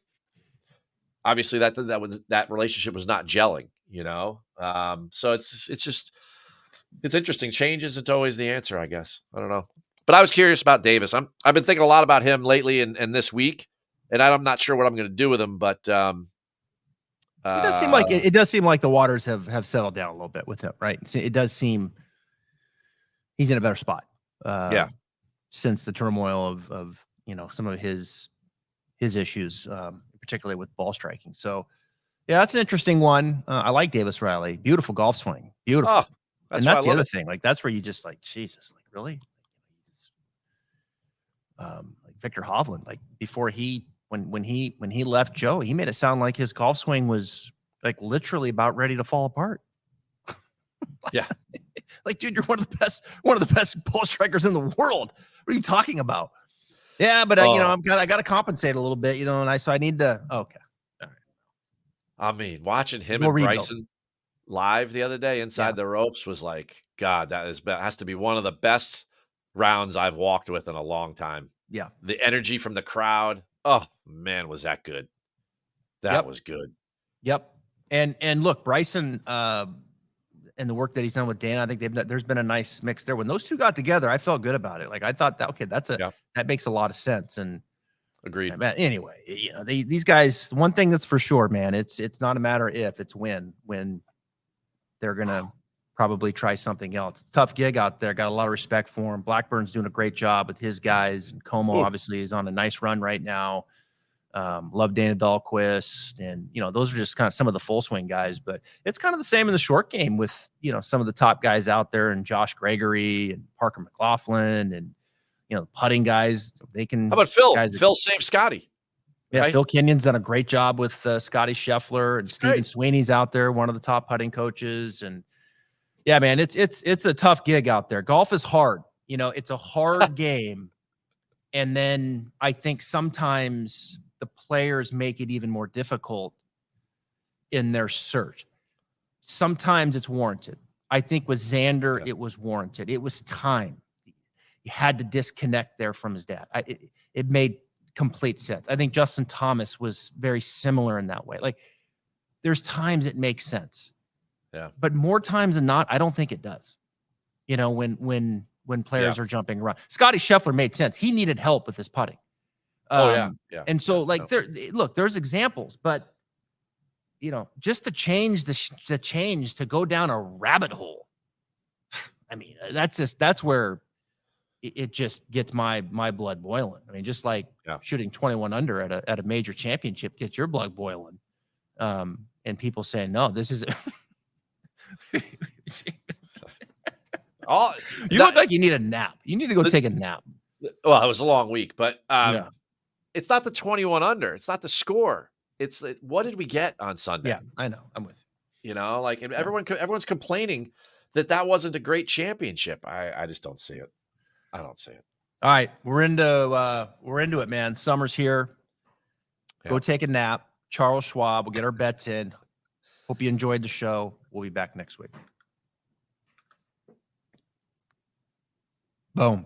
S2: obviously that relationship was not gelling, So it's interesting. Change isn't always the answer, I guess. I don't know. But I was curious about Davis. I've been thinking a lot about him lately and this week, and I'm not sure what I'm going to do with him. But
S1: it does seem like the waters have settled down a little bit with him, right? It does seem he's in a better spot. Since the turmoil of some of his issues, particularly with ball striking. So yeah, that's an interesting one. I like Davis Riley. Beautiful golf swing. Beautiful. And
S2: why I
S1: that's the
S2: love
S1: other
S2: it.
S1: thing. Like, that's where you just like, Jesus, like, really? Like Victor Hovland, like before when he left Joe, he made it sound like his golf swing was like literally about ready to fall apart.
S2: Yeah.
S1: Like, dude, you're one of the best ball strikers in the world. What are you talking about? Yeah, but
S2: Oh,
S1: I got to compensate a little bit, and I need to. Okay, all right,
S2: I mean, watching him
S1: we'll
S2: and
S1: rebuild.
S2: Bryson live the other day
S1: Yeah,
S2: inside the ropes was like, God, has to be one of the best rounds I've walked with in a long time.
S1: yeah,
S2: The energy from the crowd. Oh man, was that good. That
S1: yep,
S2: was good.
S1: yep. And look, Bryson, and the work that he's done with Dana, I think there's been a nice mix there. When those two got together, I felt good about it. Like, I thought that, okay,
S2: Yeah,
S1: that makes a lot of sense. And
S2: agreed.
S1: man, anyway, these guys, one thing that's for sure, man, it's not a matter if, it's when they're gonna probably try something else. It's a tough gig out there. Got a lot of respect for him. Blackburn's doing a great job with his guys, and Como
S2: Ooh,
S1: obviously is on a nice run right now. Love Dana Dahlquist, and those are just kind of some of the full swing guys. But it's kind of the same in the short game with some of the top guys out there, and Josh Gregory and Parker McLaughlin, and putting guys. They
S2: how
S1: can
S2: about Phil?
S1: guys.
S2: Phil saved Scotty,
S1: Yeah,
S2: right?
S1: Phil Kenyon's done a great job with Scotty Scheffler, and
S2: It's
S1: Steven
S2: great.
S1: Sweeney's out there, one of the top putting coaches. And yeah, man, it's a tough gig out there. Golf is hard. It's a hard game. And then I think sometimes the players make it even more difficult in their search. Sometimes it's warranted. I think with Xander,
S2: Yeah.
S1: it was warranted. It was time. He had to disconnect there from his dad. It made complete sense. I think Justin Thomas was very similar in that way. Like, there's times it makes sense.
S2: Yeah.
S1: But more times than not, I don't think it does. When players
S2: Yeah.
S1: are jumping around. Scotty Scheffler made sense. He needed help with his putting.
S2: Oh yeah. Yeah.
S1: And so,
S2: Yeah.
S1: like, there's examples, but just to change the change to go down a rabbit hole. I mean, that's where it just gets my blood boiling. I mean, just like
S2: Yeah.
S1: shooting 21 under at a major championship gets your blood boiling. And people saying, no, this is
S2: All
S1: you look like you need a nap. You need to go take a nap.
S2: well, it was a long week, but
S1: Yeah.
S2: it's not the 21 under. It's not the score. It's what did we get on Sunday?
S1: Yeah, I know. I'm with you.
S2: Like, and everyone's complaining that wasn't a great championship. I just don't see it. I don't see it.
S1: All right, we're into it, man. Summer's here. Go
S2: Yeah.
S1: take a nap. Charles Schwab. We'll get our bets in. Hope you enjoyed the show. We'll be back next week. Boom.